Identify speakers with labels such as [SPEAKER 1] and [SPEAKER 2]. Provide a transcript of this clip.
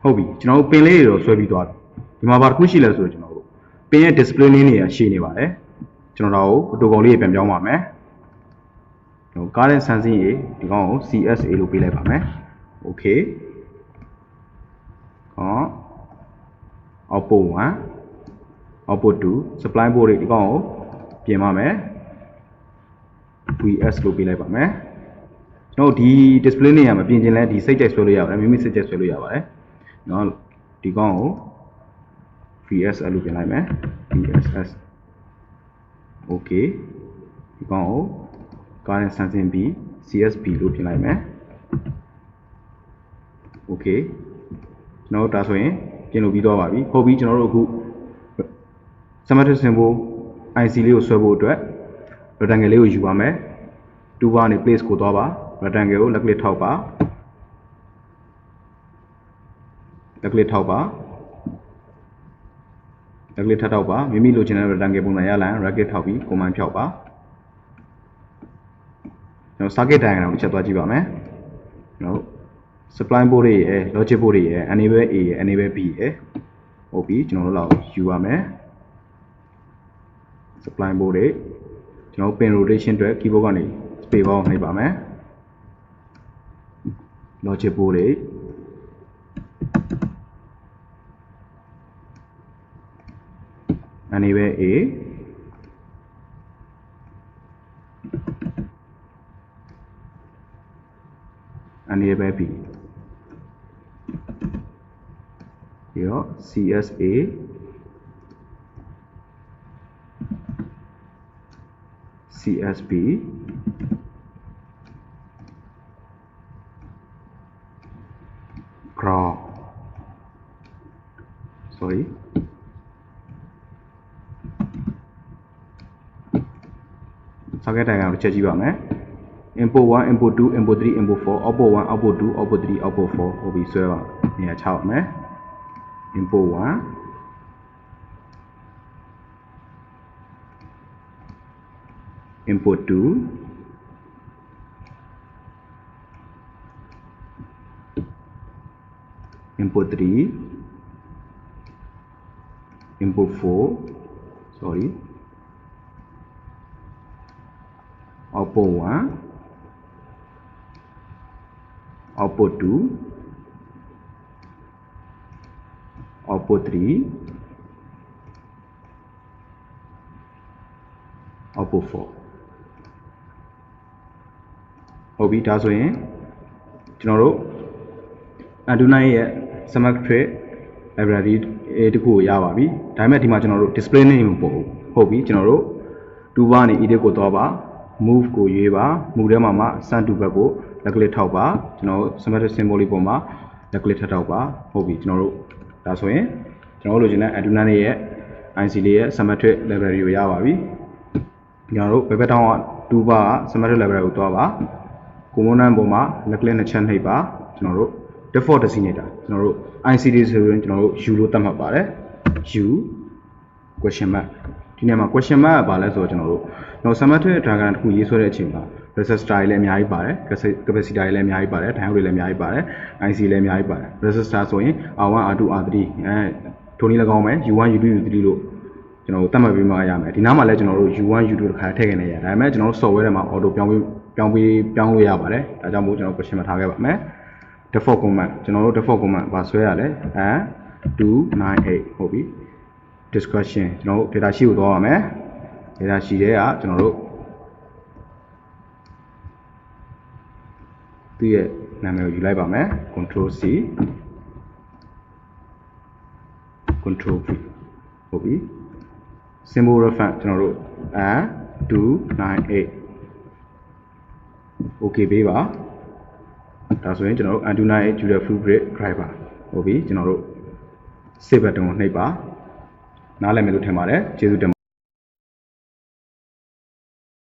[SPEAKER 1] ဟုတ်ပြီကျွန်တော်တို့ပင်လေးတွေတော့ဆွဲပြီးသွားပြီဒီမှာဘာတစ်ခုရှိလဲဆိုတော့ကျွန်တော်တို့ပင်ရဲ့ display name တွေကရှိနေပါတယ်ကျွန်တော်တို့အတူကောင်လေးပြန်ပြောင်းပါမယ်ကျွန်တော်ကားတဲ့ဆန်းစင်းရေဒီကောင်ကို CSA လို့ပေးလိုက်ပါမယ် okay ဟော output 1 output 2 supply board တွေဒီကောင်ကိုပြင်ပါမယ် VS လို့ပေးလိုက်ပါမယ်ကျွန်တော်ဒီ display နေရာမှာပြင်ခြင်းလဲဒီစိတ်ကြိုက်ဆွဲလို့ရပါတယ်မိမိစိတ်ကြိုက်ဆွဲလို့ရပါတယ်နော်ဒီကောင်ကို VS လို့ပြင်လိုက်မယ် VSS okay ဒီကောင်ကို current sensing B CSB လို့ပြင်လိုက်မယ် okay ကျွန်တော်တို့ဒါဆိုရင်ပြင်လို့ပြီးသွားပါပြီဟုတ်ပြီကျွန်တော်တို့အခု schematic symbol IC လေးကိုဆွဲဖို့အတွက် rectangle လေးကိုယူပါမယ်2 bar နေ place ကိုသွားပါ rectangle ကို left click ထောက်ပါ left click ထောက်ပါ left click ထောက်ပါမိမိလိုချင်တဲ့ rectangle ပုံစံရလာရင် right click ထောက်ပြီး command ဖြောက်ပါကျွန်တော် circuit diagram ကိုချက်သွားကြည့်ပါမယ်ကျွန်တော် supply board တွေရယ် logic board တွေရယ် enable A ရယ် enable B ရယ်ဟုတ်ပြီကျွန်တော်တို့လောက်ယူပါမယ် supply board တွေကျွန်တော် pin rotation အတွက် keyboard ကနေ space bar ကိုနှိပ်ပါမယ် logic board တွေ enable A enable B ပြီးတော့ CSA CSB ground sorry circuit diagram ကိုချက်ကြည့်ပါမယ် input 1 input 2 input 3 input 4 output 1 output 2 output 3 output 4ဟုတ်ပြီဆွဲပါနေရာချပါမယ် input 1 input 2 input 3 input 4 sorry output 1 output 2 output 3 output 4ဟုတ်ပြီဒါဆိုရင်ကျွန်တော်တို့ Arduino ရဲ့ schematic library တခုကိုရပါပြီဒါပေမဲ့ဒီမှာကျွန်တော်တို့ display name မပေါ်ဘူးဟုတ်ပြီကျွန်တော်တို့ 2 bar နေ edit ကိုသွားပါ move ကိုရွေးပါ move ထဲမှာ send to ဘက်ကို left click ထောက်ပါကျွန်တော် schematic symbol လေးပေါ်မှာ left click ထောက်ပါဟုတ်ပြီကျွန်တော်တို့ဒါဆိုရင်ကျွန်တော်တို့လိုချင်တဲ့ Arduino ရဲ့ IC လေးရဲ့ schematic library ကိုရပါပြီကျွန်တော်တို့ဘယ်ဘက်ထောင်းက2 bar က schematic library ကိုသွားပါ component ပေါ်မှာ left click နှစ်ချက်နှိပ်ပါကျွန်တော်တို့ default designator ကျွန်တော်တို့ IC လေးဆိုရင်ကျွန်တော်တို့ U လို့သတ်မှတ်ပါတယ် U question mark ဒီနေ့မှာ question mark ကဘာလဲဆိုတော့ကျွန်တော်တို့ schematic diagram တခုရေးဆွဲတဲ့အချိန်မှာ resistor တွေလည်းအများကြီးပါတယ် capacitor တွေလည်းအများကြီးပါတယ် diode တွေလည်းအများကြီးပါတယ် IC လည်းအများကြီးပါတယ် resistor ဆိုရင် R1 R2 R3 ထိုနည်း၎င်းပဲ U1 U2 U3 လို့ကျွန်တော်တို့သတ်မှတ်ပြီးမှရမယ်ဒီနားမှာလည်းကျွန်တော်တို့ U1 U2 တခါထည့်ခဲ့နေရဒါပေမဲ့ကျွန်တော်တို့ software ထဲမှာ auto ပြောင်းလို့ရပါတယ်ဒါကြောင့်မို့ကျွန်တော် question မှာထားခဲ့ပါမယ် default command ကျွန်တော်တို့ default command ဘာဆွဲရလဲ L298 ဟုတ်ပြီ discussion ကျွန်တော်တို့ data sheet ကိုသွားပါမယ် data sheet ထဲကကျွန်တော်တို့သူ့ရဲ့နာမည်ကိုယူလိုက်ပါမယ် control C control V ဟုတ်ပြီ symbol reference ကျွန်တော်တို့ L298 okay ပေးပါဒါဆိုရင်ကျွန်တော်တို့ L298 Julia full break driver ဟုတ်ပြီကျွန်တော်တို့ save button ကိုနှိပ်ပါနားလည်မယ်လို့ထင်ပါတယ်ကျေးဇူးတင်